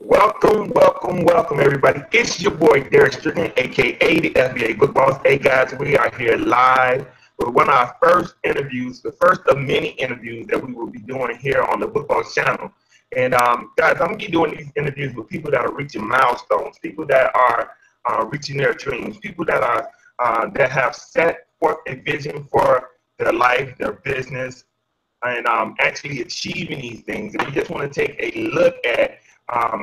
Welcome, welcome, welcome, everybody. It's your boy, Derek Strickland, a.k.a. the FBA Book Boss. Hey, guys, we are here live with one of our first interviews, the first of many interviews that we will be doing here on the Book Boss channel. And, guys, I'm going to be doing these interviews with people that are reaching milestones, people that are reaching their dreams, people that are that have set forth a vision for their life, their business, and actually achieving these things. And we just want to take a look at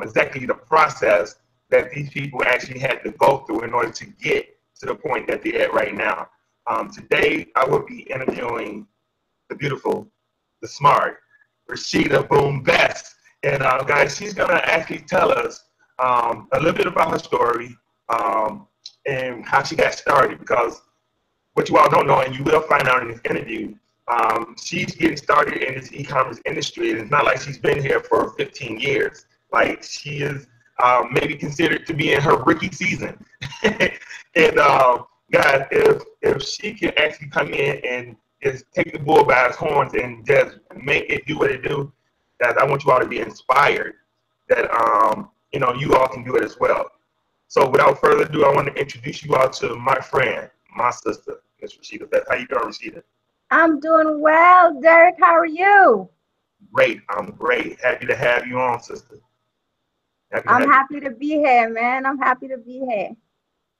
exactly the process that these people actually had to go through in order to get to the point that they're at right now. Today, I will be interviewing the beautiful, the smart, Rashida Bess. And guys, she's going to actually tell us a little bit about her story and how she got started, because what you all don't know, and you will find out in this interview, she's getting started in this e-commerce industry, and it's not like she's been here for 15 years. Like, she is maybe considered to be in her rookie season. And guys, if she can actually come in and just take the bull by its horns and just make it do what it do, that I want you all to be inspired that you all can do it as well. So without further ado, I want to introduce you all to my friend, my sister, Miss Rashida Bess. How you doing, Rashida? I'm doing well, Derek. How are you? Great. I'm great. Happy to have you on, sister. I'm happy to be here, man. I'm happy to be here.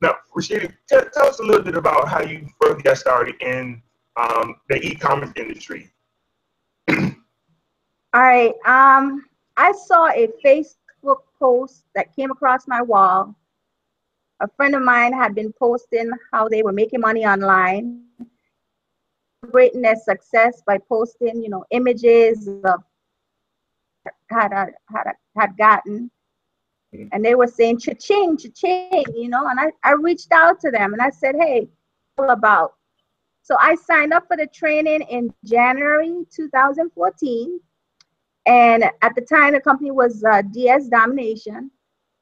Now, Rashida, tell us a little bit about how you first got started in the e-commerce industry. All right. I saw a Facebook post that came across my wall. A friend of mine had been posting how they were making money online, celebrating their success by posting, images of had gotten. And they were saying cha-ching, cha-ching, and I reached out to them and I said, hey, what about? So I signed up for the training in January 2014. And at the time, the company was DS Domination.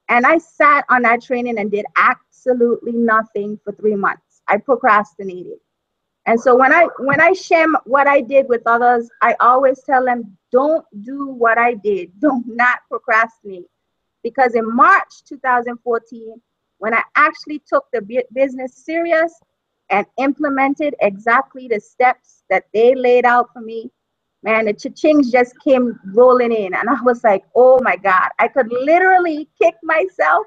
And I sat on that training and did absolutely nothing for 3 months. I procrastinated. And so when I share what I did with others, I always tell them, don't do what I did. Do not procrastinate. Because in March 2014, when I actually took the business serious and implemented exactly the steps that they laid out for me, man, the cha-chings just came rolling in. And I was like, oh my God, I could literally kick myself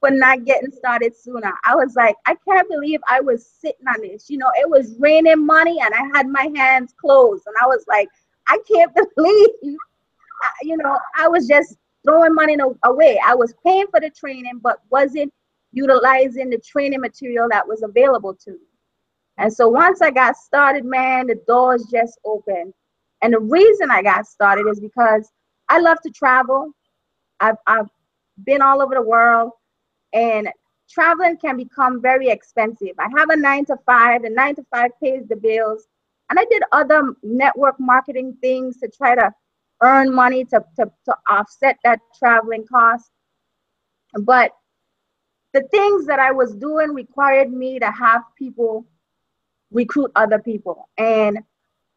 for not getting started sooner. I was like, I can't believe I was sitting on this. It was raining money and I had my hands closed. And I was like, I can't believe, I was just throwing money away. I was paying for the training, but wasn't utilizing the training material that was available to me. And so once I got started, man, the doors just opened. And the reason I got started is because I love to travel. I've been all over the world, and traveling can become very expensive. I have a 9-to-5. The 9-to-5 pays the bills. And I did other network marketing things to try to earn money to offset that traveling cost. But the things that I was doing required me to have people recruit other people. And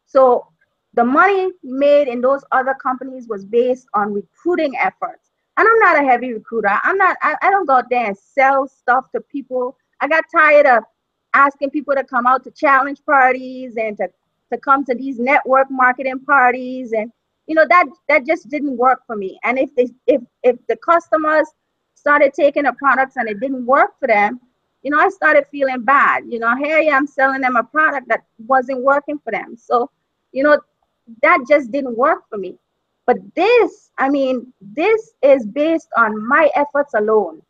so the money made in those other companies was based on recruiting efforts. And I'm not a heavy recruiter. I don't go out there and sell stuff to people. I got tired of asking people to come out to challenge parties and to come to these network marketing parties, and that just didn't work for me. And if the customers started taking the products and it didn't work for them, I started feeling bad. Here I am selling them a product that wasn't working for them. So, that just didn't work for me. But this is based on my efforts alone.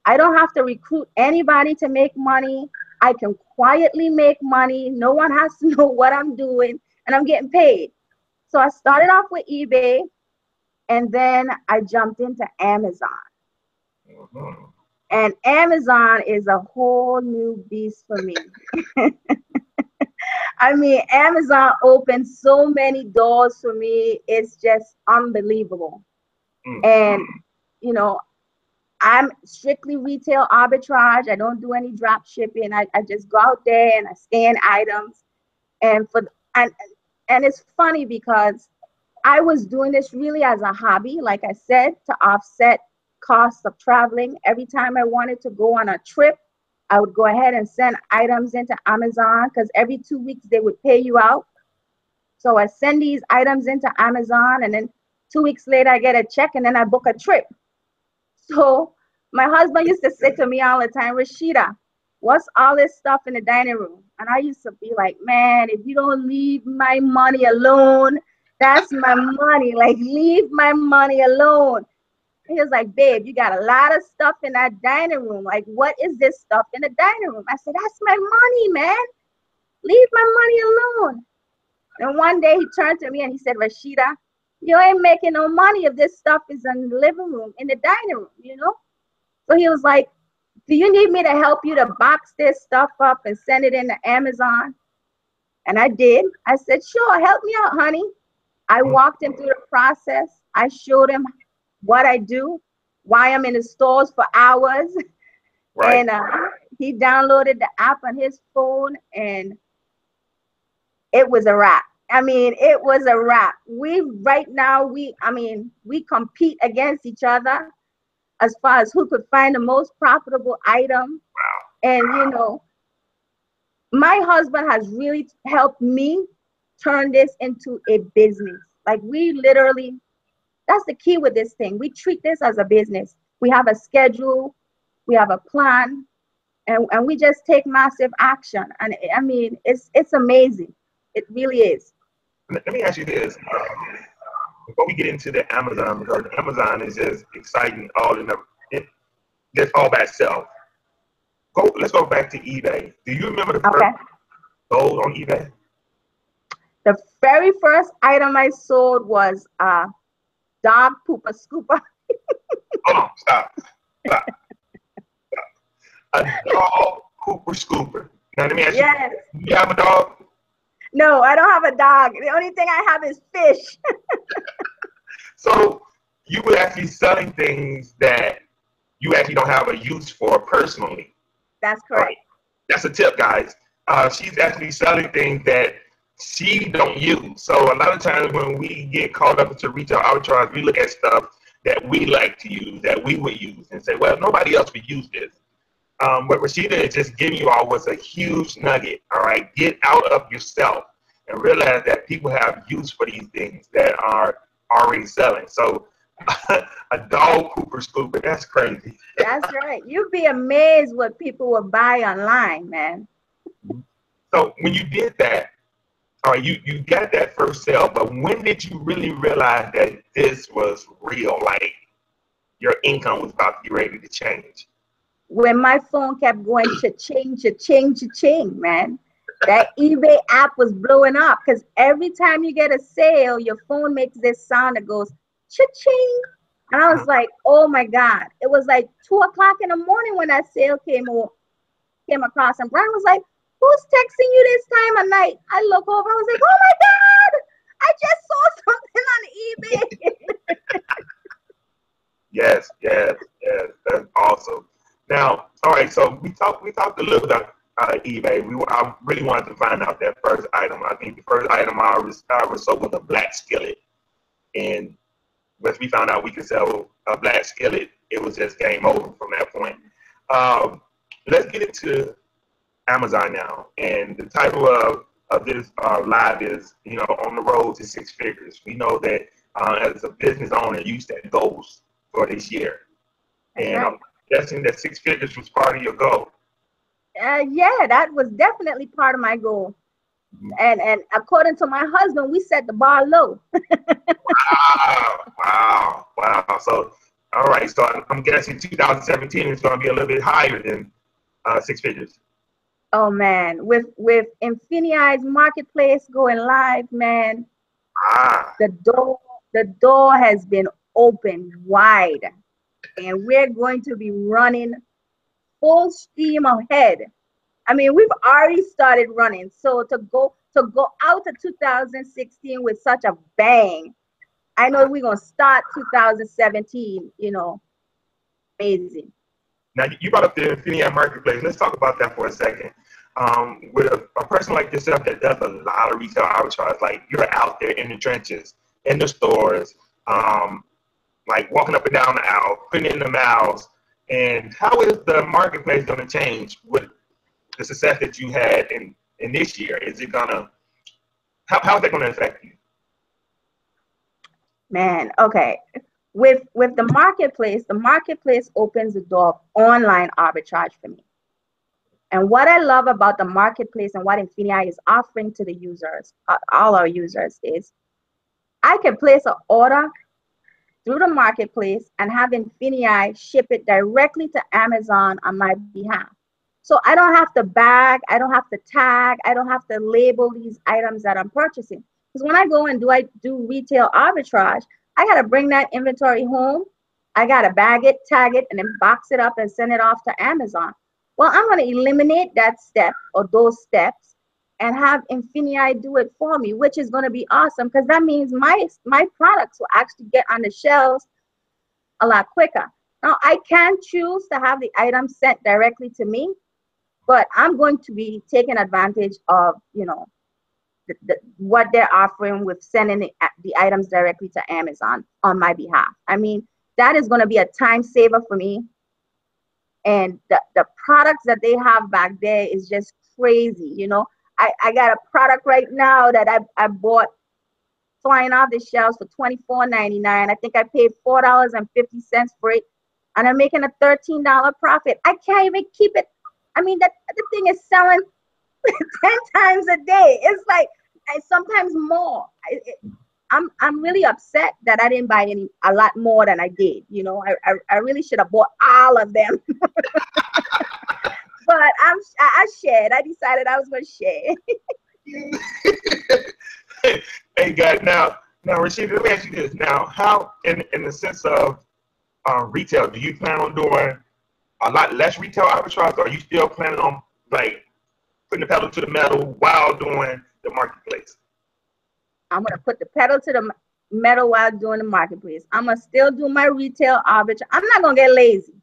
I don't have to recruit anybody to make money. I can quietly make money. No one has to know what I'm doing, and I'm getting paid. So I started off with eBay, and then I jumped into Amazon. Mm-hmm. And Amazon is a whole new beast for me. Amazon opened so many doors for me. It's just unbelievable. Mm-hmm. And, I'm strictly retail arbitrage. I don't do any drop shipping. I just go out there and I scan items. And it's funny because I was doing this really as a hobby, like I said, to offset cost of traveling. Every time I wanted to go on a trip, I would go ahead and send items into Amazon because every 2 weeks they would pay you out. So I send these items into Amazon, and then 2 weeks later I get a check, and then I book a trip. So my husband used to say to me all the time, Rashida, what's all this stuff in the dining room? And I used to be like, man, if you don't leave my money alone, that's my money. Like, leave my money alone. He was like, babe, you got a lot of stuff in that dining room. Like, what is this stuff in the dining room? I said, that's my money, man. Leave my money alone. And one day he turned to me and he said, Rashida, you ain't making no money if this stuff is in the living room, in the dining room, you know? So he was like, do you need me to help you to box this stuff up and send it into Amazon? And I did. I said, sure, help me out, honey. I walked him through the process. I showed him what I do, why I'm in the stores for hours. Right. And he downloaded the app on his phone, and it was a wrap. I mean, it was a wrap. We compete against each other as far as who could find the most profitable item. Wow. And, you know, my husband has really helped me turn this into a business. Like, we literally, that's the key with this thing. We treat this as a business. We have a schedule, we have a plan, and we just take massive action. And I mean, it's amazing. It really is. Let me ask you this. Before we get into the Amazon, because Amazon is just exciting just all by itself. Let's go back to eBay. Do you remember the first sold on eBay? The very first item I sold was dog pooper scooper. Hold on, stop. A dog pooper scooper. Now let me ask you, do you have a dog? No, I don't have a dog. The only thing I have is fish. So you were actually selling things that you actually don't have a use for personally. That's correct. Right. That's a tip, guys. She's actually selling things that she don't use. So a lot of times when we get caught up into retail arbitrage, we look at stuff that we like to use, that we would use, and say, well, nobody else would use this. What Rashida is just giving you all was a huge nugget. All right, get out of yourself and realize that people have use for these things that are already selling. So a dog pooper scooper, that's crazy. That's right. You'd be amazed what people will buy online, man. So when you did that, all right, you got that first sale, but when did you really realize that this was real? Like, your income was about to be ready to change? When my phone kept going cha-ching, man. That eBay app was blowing up because every time you get a sale, your phone makes this sound that goes cha-ching. And I was like, oh my God. It was like 2 o'clock in the morning when that sale came across. And Brian was like, who's texting you this time of night? I look over, I was like, oh my God, I just saw something on eBay. Yes, that's awesome. Now, all right, so we talked a little about eBay. I really wanted to find out that first item. I think the first item I was sold was a black skillet. And once we found out we could sell a black skillet, it was just game over from that point. Let's get into Amazon now. And the title of this live is, you know, on the road to 6 figures. We know that as a business owner, you set goals for this year. And I'm guessing that 6 figures was part of your goal. Yeah, that was definitely part of my goal. And according to my husband, we set the bar low. Wow. So, all right. So I'm guessing 2017 is going to be a little bit higher than 6 figures. Oh man, with Infinii's marketplace going live, man, the door has been opened wide, and we're going to be running full steam ahead. I mean, we've already started running. So to go out to 2016 with such a bang, I know we're gonna start 2017. You know, amazing. Now you brought up the Infinii marketplace. Let's talk about that for a second. With a person like yourself that does a lot of retail arbitrage, like you're out there in the trenches, in the stores, like walking up and down the aisle, putting in the miles. And how is the marketplace going to change with the success that you had in this year? Is it going to, how is that going to affect you? Man, okay. With the marketplace opens the door of online arbitrage for me. And what I love about the marketplace and what Infinii is offering to the users, all our users, is I can place an order through the marketplace and have Infinii ship it directly to Amazon on my behalf. So I don't have to bag, I don't have to tag, I don't have to label these items that I'm purchasing. Because when I go and do retail arbitrage, I got to bring that inventory home. I got to bag it, tag it, and then box it up and send it off to Amazon. Well, I'm going to eliminate that step or those steps and have Infinii do it for me, which is going to be awesome because that means my products will actually get on the shelves a lot quicker. Now, I can choose to have the items sent directly to me, but I'm going to be taking advantage of, you know, what they're offering with sending the items directly to Amazon on my behalf. I mean, that is going to be a time saver for me. And the products that they have back there is just crazy. You know, I got a product right now that I bought flying off the shelves for $24.99. I think I paid $4.50 for it, and I'm making a $13 profit. I can't even keep it. I mean, the thing is selling 10 times a day. It's like, and sometimes more. I'm really upset that I didn't buy a lot more than I did. You know, I really should have bought all of them. But I shared. I decided I was going to share. Hey, guys, now, Rashida, let me ask you this. Now, how, in the sense of retail, do you plan on doing a lot less retail arbitrage, or are you still planning on, like, putting the pedal to the metal while doing the marketplace? I'm going to put the pedal to the metal while doing the marketplace. I'm going to still do my retail arbitrage. I'm not going to get lazy.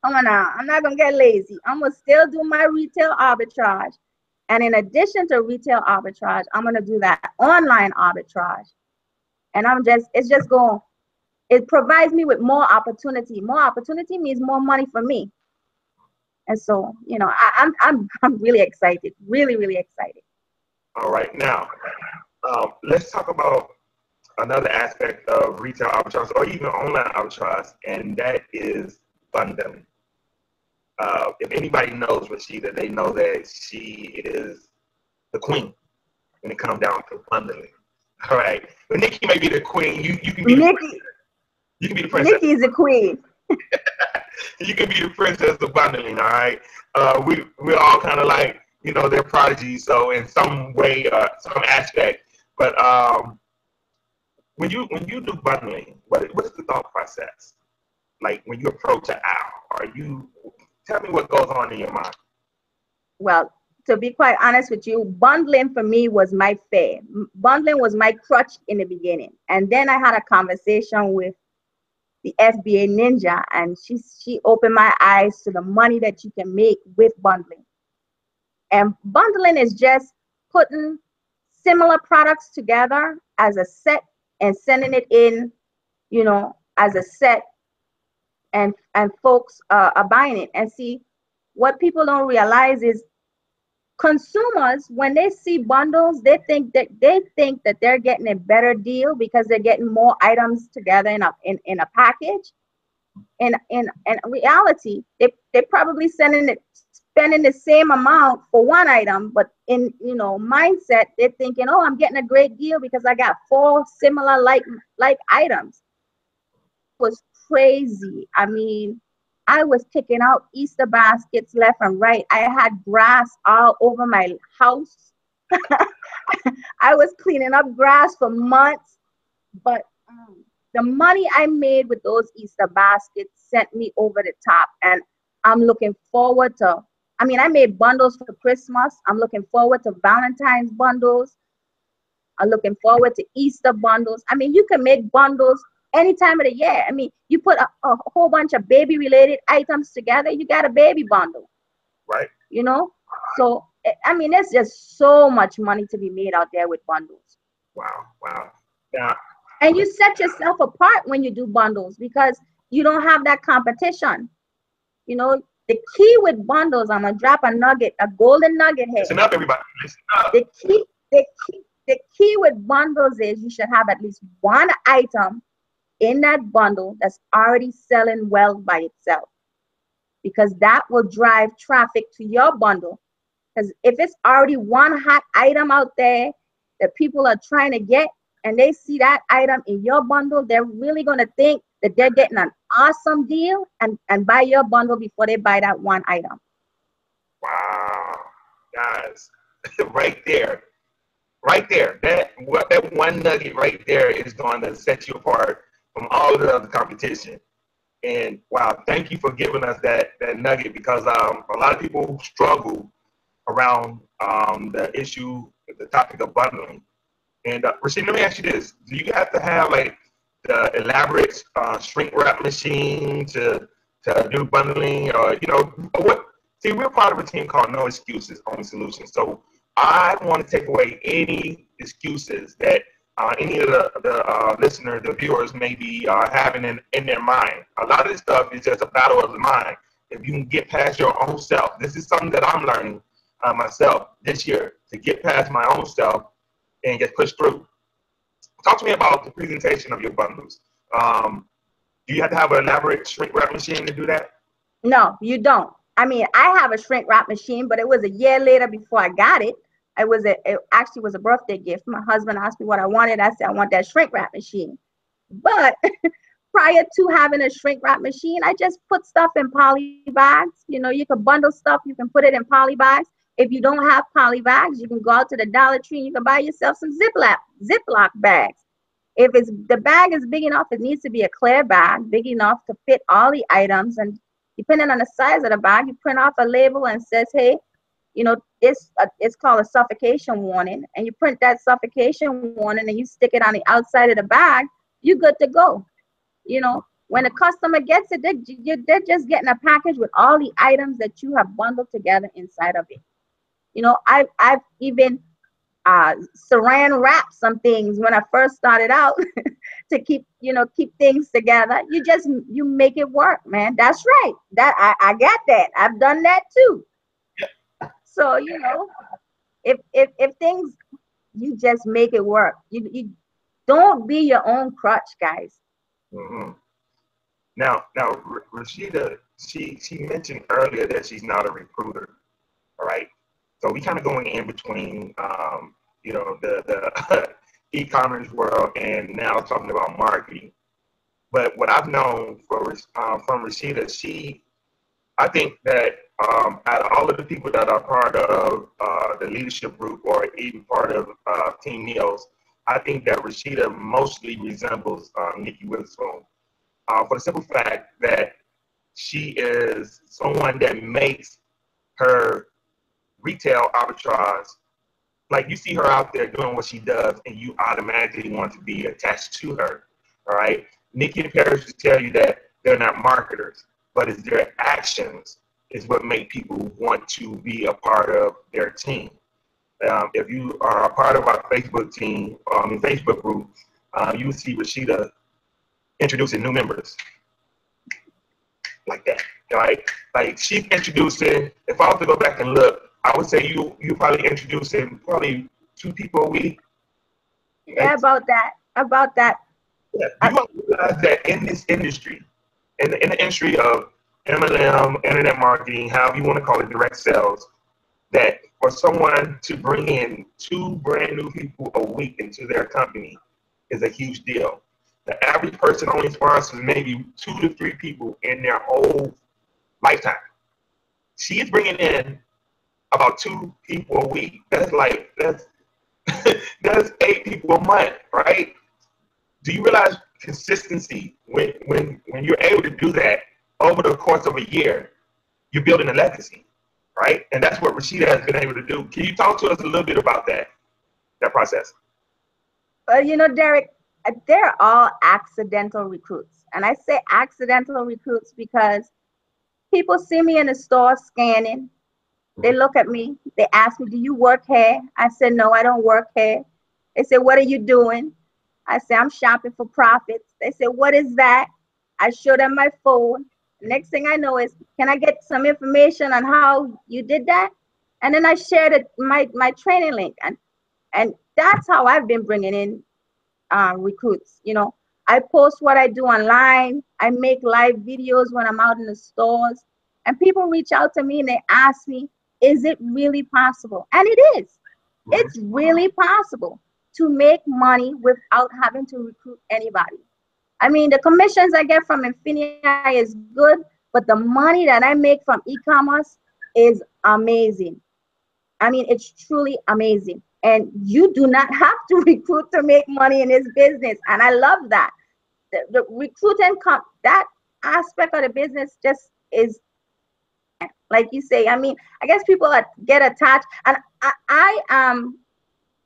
I'm not going to get lazy. I'm going to still do my retail arbitrage. And in addition to retail arbitrage, I'm going to do that online arbitrage. And it provides me with more opportunity. More opportunity means more money for me. And so, you know, I'm really excited, really, really excited. All right, now, let's talk about another aspect of retail arbitrage or even online arbitrage, and that is bundling. If anybody knows Rashida, they know that she is the queen when it comes down to bundling. All right, but Nikki may be the queen. You can be Nikki. You can be the princess. Nikki's the queen. You can be the princess of bundling. All right, we're all kind of like, you know, they're prodigies, so in some way, some aspect. But when you do bundling, what is the thought process? Like when you approach an aisle, tell me what goes on in your mind. Well, to be quite honest with you, bundling for me was my fare. Bundling was my crutch in the beginning. And then I had a conversation with the FBA ninja, and she opened my eyes to the money that you can make with bundling. And bundling is just putting similar products together as a set and sending it in, you know, as a set, and folks are buying it. And see, what people don't realize is consumers, when they see bundles, they think that they're getting a better deal because they're getting more items together in a package. In reality, they probably spending the same amount for one item, but in, you know, mindset, they're thinking, oh, I'm getting a great deal because I got 4 similar like items. It was crazy. I mean, I was picking out Easter baskets left and right. I had grass all over my house. I was cleaning up grass for months, but the money I made with those Easter baskets sent me over the top, and I'm looking forward to, I mean, I made bundles for Christmas. I'm looking forward to Valentine's bundles. I'm looking forward to Easter bundles. I mean, you can make bundles any time of the year. I mean, you put a whole bunch of baby-related items together, you got a baby bundle. Right. You know? So, I mean, there's just so much money to be made out there with bundles. Wow. Now, And you set yourself apart when you do bundles because you don't have that competition. You know, the key with bundles, I'm gonna drop a nugget, a golden nugget here. Listen up, everybody. Listen up. The key with bundles is you should have at least one item in that bundle that's already selling well by itself, because that will drive traffic to your bundle. Because if it's already one hot item out there that people are trying to get, and they see that item in your bundle, they're really going to think that they're getting an awesome deal and buy your bundle before they buy that one item. Wow, guys, right there, that one nugget right there is going to set you apart from all of the other competition. And wow, thank you for giving us that nugget, because a lot of people struggle around the topic of bundling. And Rashida, let me ask you this: do you have to have like the elaborate shrink-wrap machine to do bundling, or what? See, we're part of a team called No Excuses, Only Solutions. So I want to take away any excuses that any of the listeners, the viewers may be having in their mind. A lot of this stuff is just a battle of the mind. If you can get past your own self, this is something that I'm learning myself this year, to get past my own self and get pushed through. Talk to me about the presentation of your bundles. Do you have to have an elaborate shrink wrap machine to do that? No, you don't. I mean, I have a shrink wrap machine, but it was a year later before I got it. It actually was a birthday gift. My husband asked me what I wanted. I said, I want that shrink wrap machine. But prior to having a shrink wrap machine, I just put stuff in poly bags. You know, you can bundle stuff. You can put it in poly bags. If you don't have poly bags, you can go out to the Dollar Tree and you can buy yourself some Ziploc bags. If the bag is big enough, it needs to be a clear bag, big enough to fit all the items. And depending on the size of the bag, you print off a label and says, hey, you know, it's called a suffocation warning. And you print that suffocation warning and you stick it on the outside of the bag, you're good to go. You know, when a customer gets it, they're just getting a package with all the items that you have bundled together inside of it. You know, I've even saran wrapped some things when I first started out to keep things together. You make it work, man. That's right. That I got that. I've done that too. So, you know, if things, you just make it work. You don't be your own crutch, guys. Mm-hmm. Now, Rashida, she mentioned earlier that she's not a recruiter. All right. So we kind of going in between, the e-commerce world and now talking about marketing. But what I've known from Rashida, I think that out of all of the people that are part of the leadership group or even part of Team Neos, I think that Rashida mostly resembles Nikki Witherspoon for the simple fact that she is someone that makes her retail arbitrage, like you see her out there doing what she does and you automatically want to be attached to her. All right. Nikki and Paris will tell you that they're not marketers, but it's their actions is what make people want to be a part of their team. If you are a part of our Facebook team, Facebook group, you will see Rashida introducing new members like that. Right? Like she's introducing, if I was to go back and look, I would say you probably introducing probably 2 people a week. Yeah, about that. Yeah, you don't realize that in this industry, in the industry of MLM, internet marketing, however you want to call it, direct sales, that for someone to bring in 2 brand new people a week into their company is a huge deal. The average person only sponsors maybe 2 to 3 people in their whole lifetime. She is bringing in about 2 people a week. That's 8 people a month, right? Do you realize consistency when you're able to do that over the course of a year, you're building a legacy, right? And that's what Rashida has been able to do. Can you talk to us a little bit about that process? Well, you know, Derek, they're all accidental recruits. And I say accidental recruits because people see me in the store scanning. They look at me. They ask me, do you work here? I said, no, I don't work here. They say, what are you doing? I say, I'm shopping for profits. They say, what is that? I show them my phone. Next thing I know is, can I get some information on how you did that? And then I shared it, my training link. And that's how I've been bringing in recruits. You know, I post what I do online. I make live videos when I'm out in the stores. And people reach out to me and they ask me, is it really possible? And it is. It's really possible to make money without having to recruit anybody. I mean, the commissions I get from Infinia is good, but the money that I make from e-commerce is amazing. I mean, it's truly amazing. And you do not have to recruit to make money in this business. And I love that. The recruiting, that aspect of the business just is, like you say, I mean, I guess people get attached. And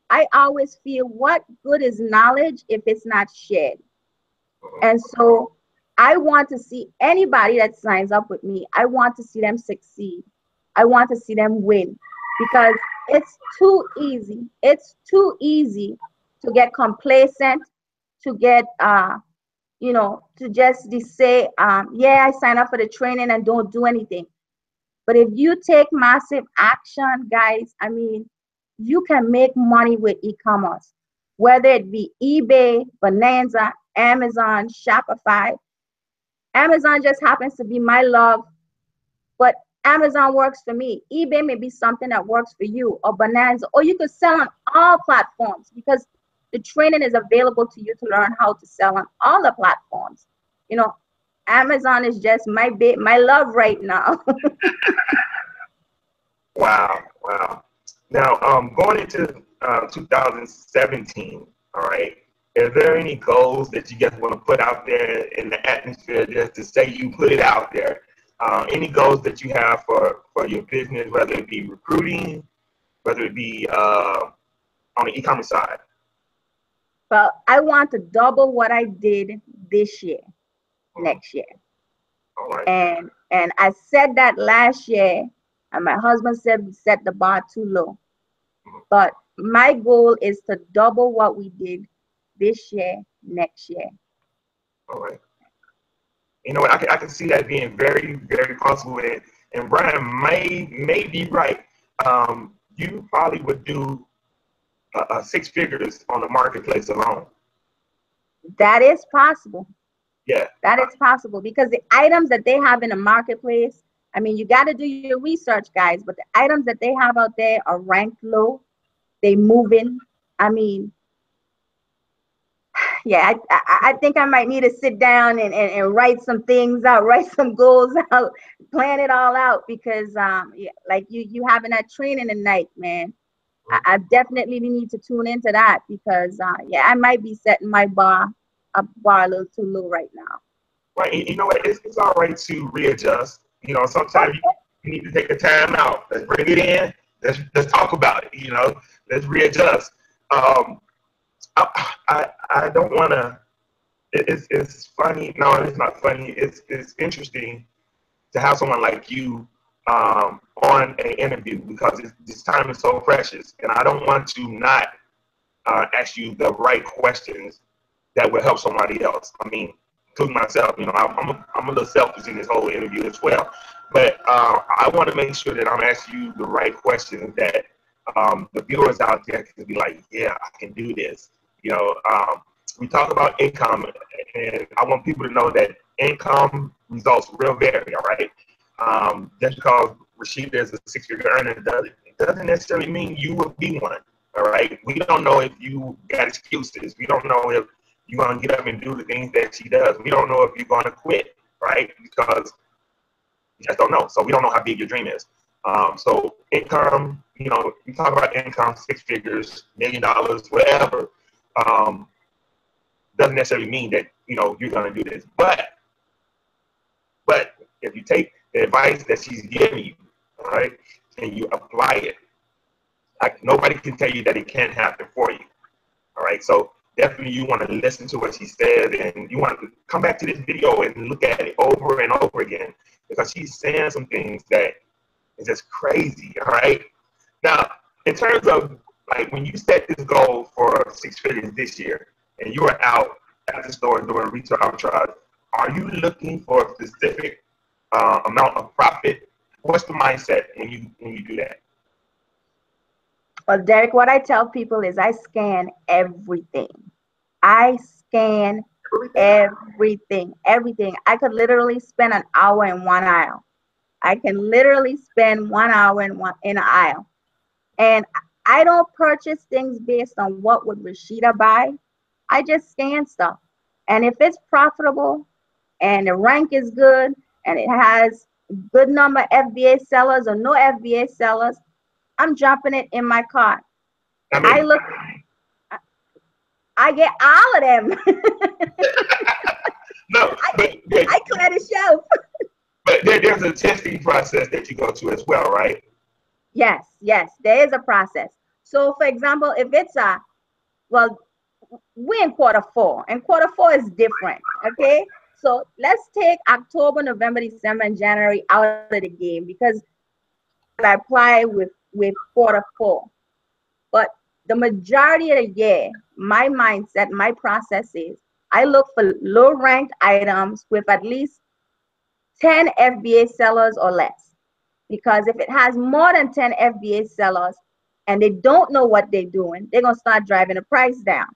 I always feel, what good is knowledge if it's not shared? And so I want to see anybody that signs up with me, I want to see them succeed. I want to see them win, because it's too easy. It's too easy to get complacent, to get, you know, to just say, yeah, I sign up for the training and don't do anything. But if you take massive action, guys, I mean, you can make money with e-commerce, whether it be eBay, Bonanza, Amazon, Shopify. Amazon just happens to be my love, but Amazon works for me. eBay may be something that works for you, or Bonanza, or you could sell on all platforms, because the training is available to you to learn how to sell on all the platforms. You know, Amazon is just my love right now. Wow. Now, going into 2017, all right, are there any goals that you guys want to put out there in the atmosphere, just to say you put it out there? Any goals that you have for your business, whether it be recruiting, whether it be on the e-commerce side? Well, I want to double what I did this year, next year. All right. And I said that last year, and my husband said we set the bar too low. But my goal is to double what we did this year, next year. All right. You know what? I can see that being very, very possible. And Brian may be right. You probably would do 6 figures on the marketplace alone. That is possible. Yeah. That is possible, because the items that they have in the marketplace, I mean, you got to do your research, guys, but the items that they have out there are ranked low. They moving. I mean, yeah, I think I might need to sit down and write some things out, write some goals out, plan it all out, because yeah, like you having that training tonight, man. I definitely need to tune into that, because yeah, I might be setting my bar a little too low right now. Right. You know what? It's all right to readjust. You know, sometimes you need to take a time out. Let's bring it in. Let's talk about it. You know, let's readjust. I don't want to. It's funny. No, it's not funny. It's interesting to have someone like you on an interview, because this time is so precious, and I don't want to not ask you the right questions that will help somebody else. I mean, including myself. You know, I'm a little selfish in this whole interview as well, but I want to make sure that I'm asking you the right questions that the viewers out there can be like, yeah, I can do this. You know, we talk about income, and I want people to know that income results real vary, all right? Just because Rashida is a 6-figure earner doesn't necessarily mean you will be one, all right? We don't know if you got excuses. We don't know if you're going to get up and do the things that she does. We don't know if you're going to quit, right? Because we just don't know. So we don't know how big your dream is. So income, you know, you talk about income, 6 figures, $1 million, whatever, doesn't necessarily mean that, you know, you're going to do this. But if you take the advice that she's giving you, all right, and you apply it, like, nobody can tell you that it can't happen for you. All right. So definitely you want to listen to what she said, and you want to come back to this video and look at it over and over again, because she's saying some things that is just crazy. All right. Now, in terms of, like, when you set this goal for 6 figures this year, and you are out at the store doing retail arbitrage, are you looking for a specific amount of profit? What's the mindset when you do that? Well, Derek, what I tell people is I scan everything. I scan everything. I could literally spend an hour in one aisle. I can literally spend 1 hour in an aisle. And I don't purchase things based on what would Rashida buy. I just scan stuff. And if it's profitable and the rank is good and it has good number FBA sellers or no FBA sellers, I'm jumping it in my cart. I get all of them. No, I clear the shelf. But there's a testing process that you go to as well, right? Yes, there is a process. So, for example, if it's we're in quarter 4, and quarter 4 is different, okay? So let's take October, November, December, and January out of the game because I apply with quarter 4. But the majority of the year, my mindset, my process is I look for low-ranked items with at least 10 FBA sellers or less. Because if it has more than 10 FBA sellers and they don't know what they're doing, they're going to start driving the price down.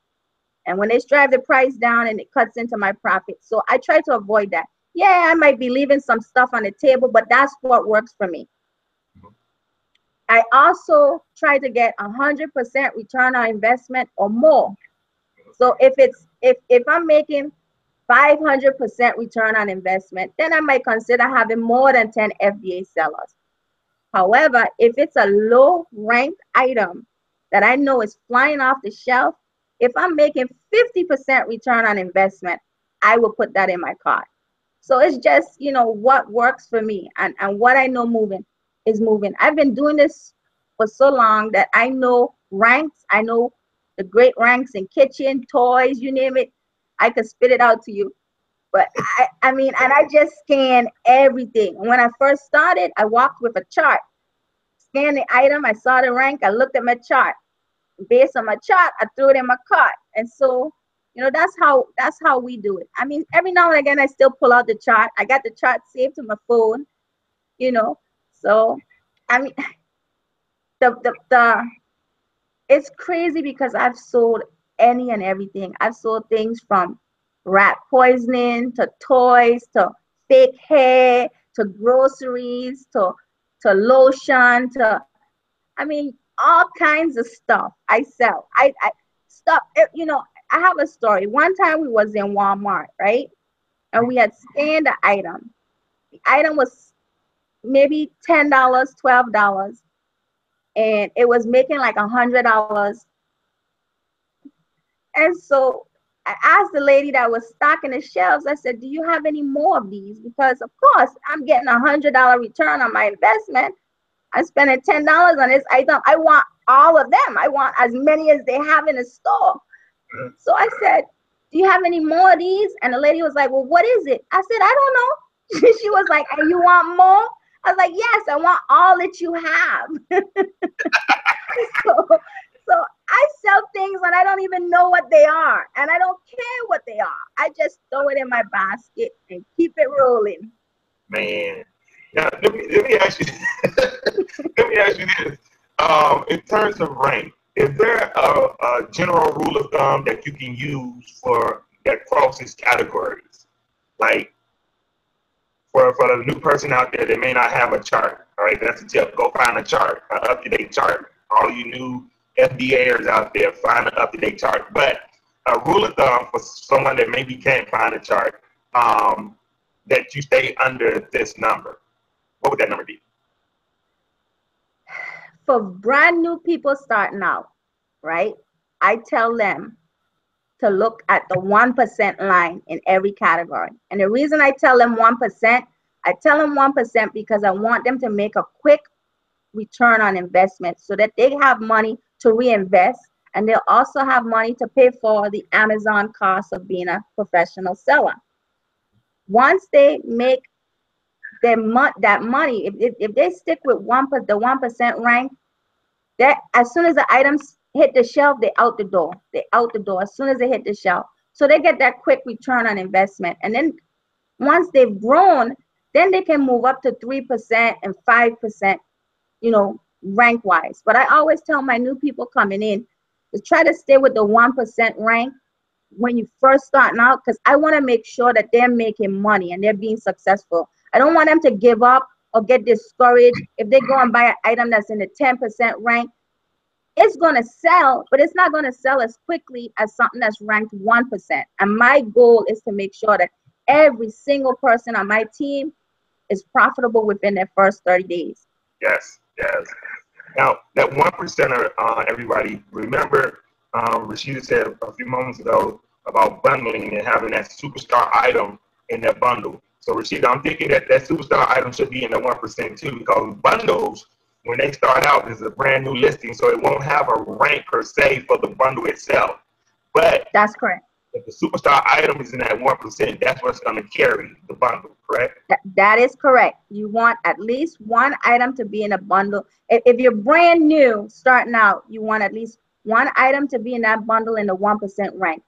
And when they drive the price down, and it cuts into my profit. So I try to avoid that. Yeah, I might be leaving some stuff on the table, but that's what works for me. I also try to get 100% return on investment or more. So if I'm making 500% return on investment, then I might consider having more than 10 FBA sellers. However, if it's a low ranked item that I know is flying off the shelf, if I'm making 50% return on investment, I will put that in my cart. So it's just, what works for me and what I know is moving. I've been doing this for so long that I know ranks. I know the great ranks in kitchen, toys, you name it. I could spit it out to you. But I mean, and I just scan everything. When I first started, I walked with a chart. Scanned the item, I saw the rank, I looked at my chart. Based on my chart, I threw it in my cart. And so, that's how we do it. I mean, every now and again, I still pull out the chart. I got the chart saved to my phone, So, I mean, it's crazy because I've sold any and everything. I've sold things from rat poisoning to toys to fake hair to groceries to lotion to, I mean, all kinds of stuff I sell. I stuff, I have a story. One time we was in Walmart, right? And we had scanned the item. The item was maybe $10, $12, and it was making like $100. And so I asked the lady that was stocking the shelves, I said, do you have any more of these? Because of course I'm getting $100 return on my investment. I'm spending $10 on this item. I want all of them. I want as many as they have in the store. So I said, do you have any more of these? And the lady was like, well, what is it? I said, I don't know. She was like, and you want more? I was like, yes, I want all that you have. So I sell things and I don't even know what they are. And I don't care what they are. I just throw it in my basket and keep it rolling. Man. Now, let me ask you let me ask you this. In terms of rank, is there a general rule of thumb that you can use that crosses categories? Like for the new person out there that may not have a chart, all right, that's a tip. Go find a chart, an up-to-date chart. All you new FBAers out there, find an up-to-date chart. But a rule of thumb for someone that maybe can't find a chart, that you stay under this number. What would that number be? For brand new people starting out, right? I tell them to look at the 1% line in every category. And the reason I tell them 1%, I tell them 1% because I want them to make a quick return on investment so that they have money to reinvest, and they'll also have money to pay for the Amazon cost of being a professional seller. Once they make that money, if they stick with the 1% rank, that as soon as the items hit the shelf, they out the door. They out the door as soon as they hit the shelf. So they get that quick return on investment. And then once they've grown, then they can move up to 3% and 5%, you know, rank wise. But I always tell my new people coming in to try to stay with the 1% rank when you first starting out, because I want to make sure that they're making money and they're being successful. I don't want them to give up or get discouraged if they go and buy an item that's in the 10% rank. It's going to sell, but it's not going to sell as quickly as something that's ranked 1%. And my goal is to make sure that every single person on my team is profitable within their first 30 days. Yes, yes. Now, that 1%er, everybody, remember Rashida said a few moments ago about bundling and having that superstar item in that bundle. So, Rashida, I'm thinking that that superstar item should be in the 1% too, because bundles, when they start out, is a brand new listing, so it won't have a rank per se for the bundle itself. But that's correct. If the superstar item is in that 1%, that's what's going to carry the bundle, correct? That is correct. You want at least one item to be in a bundle. If you're brand new starting out, you want at least one item to be in that bundle in the 1% rank.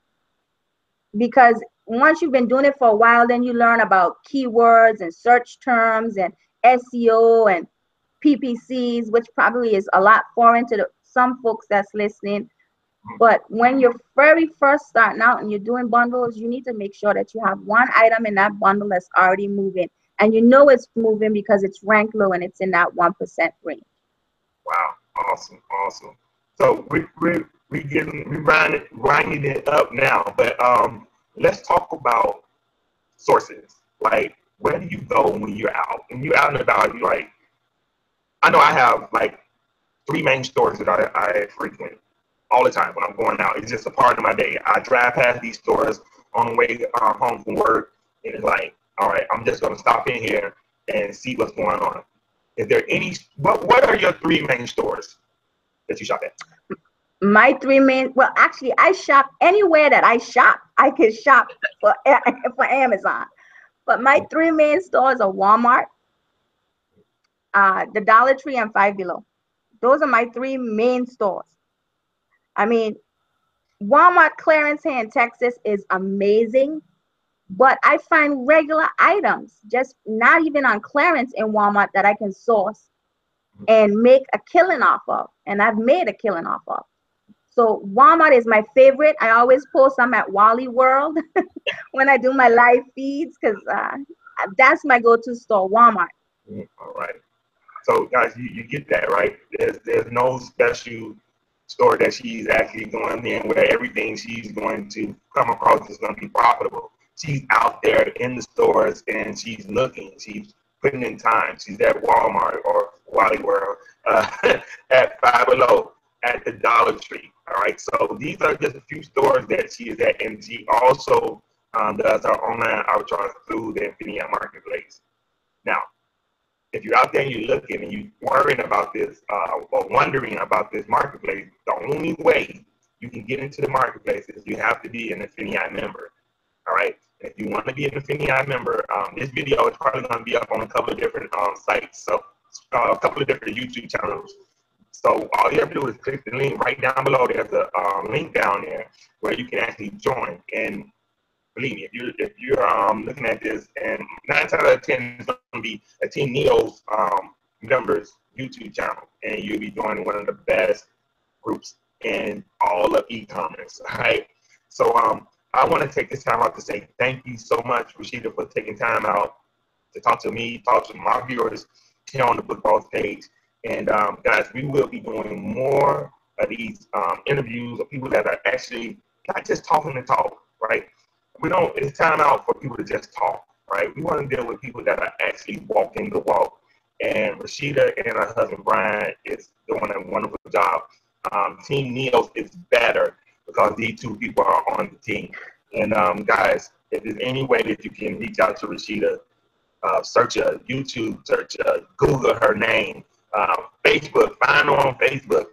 Because once you've been doing it for a while, then you learn about keywords and search terms and SEO and PPCs, which probably is a lot foreign to some folks that's listening. But when you're very first starting out and you're doing bundles, you need to make sure that you have one item in that bundle that's already moving. And you know it's moving because it's ranked low and it's in that 1% range. Wow, awesome, awesome. So we're grinding it up now, but let's talk about sources. Like, where do you go when you're out? When you're out and about, you're like, I know I have like 3 main stores that I frequent all the time when I'm going out. It's just a part of my day. I drive past these stores on the way home from work, and it's like, all right, I'm just going to stop in here and see what's going on. Is there any, what are your 3 main stores that you shop at? My 3 main, well, actually, I shop anywhere that I shop. I can shop for Amazon. But my 3 main stores are Walmart, the Dollar Tree, and Five Below. Those are my 3 main stores. I mean, Walmart clearance here in Texas is amazing, but I find regular items just not even on clearance in Walmart that I can source and make a killing off of. And I've made a killing off of. So Walmart is my favorite. I always post them at Wally World when I do my live feeds, because that's my go-to store, Walmart. All right. So guys, you get that, right? There's no special store that she's actually going in where everything she's going to come across is going to be profitable. She's out there in the stores and she's looking. She's putting in time. She's at Walmart or Wally World, at Five Below, at the Dollar Tree. All right. So these are just a few stores that she is at, and she also does her online arbitrage through the FBA marketplace. Now, if you're out there and you're looking and you're worrying about this or wondering about this marketplace, the only way you can get into the marketplace is you have to be an FBA member. All right. If you want to be an FBA member, this video is probably going to be up on a couple of different sites, so a couple of different YouTube channels. So all you have to do is click the link right down below. There's a link down there where you can actually join. And believe me, if you're looking at this, and 9 times out of 10 is going to be a Team Neo's members YouTube channel, and you'll be joining one of the best groups in all of e-commerce. All right. So I want to take this time out to say thank you so much, Rashida, for taking time out to talk to me, talk to my viewers here on the Book Boss page. And guys, we will be doing more of these interviews of people that are actually not just talking to talk, right? It's time out for people to just talk, right? We want to deal with people that are actually walking the walk. And Rashida and her husband, Brian, is doing a wonderful job. Team Neos is better because these 2 people are on the team. And guys, if there's any way that you can reach out to Rashida, search YouTube, search Google her name, Facebook, find her on Facebook,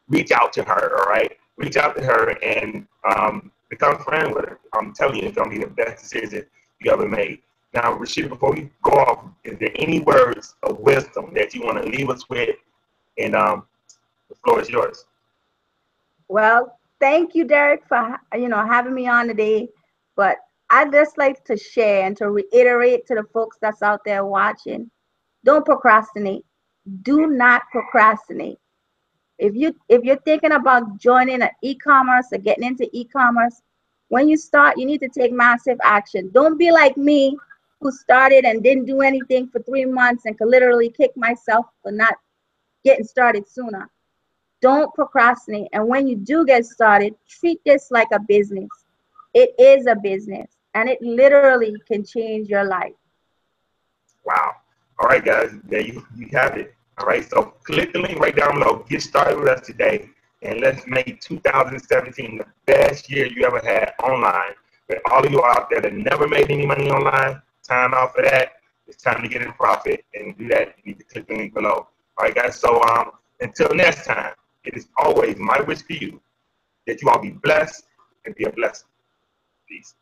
reach out to her, all right? Reach out to her and become friends with her. I'm telling you, it's going to be the best decision you ever made. Now, Rashida, before we go off, is there any words of wisdom that you want to leave us with? And the floor is yours. Well, thank you, Derek, for having me on today. But I'd just like to share and to reiterate to the folks that's out there watching, don't procrastinate. Do not procrastinate. If you're thinking about joining an e-commerce or getting into e-commerce, when you start, you need to take massive action. Don't be like me, who started and didn't do anything for 3 months and could literally kick myself for not getting started sooner. Don't procrastinate. And when you do get started, treat this like a business. It is a business, and it literally can change your life. Wow. All right, guys. There you have it. All right. So click the link right down below. Get started with us today. And let's make 2017 the best year you ever had online. For all of you out there that never made any money online, time out for that. It's time to get in profit and do that. You need to click the link below. All right, guys. So until next time, it is always my wish for you that you all be blessed and be a blessing. Peace.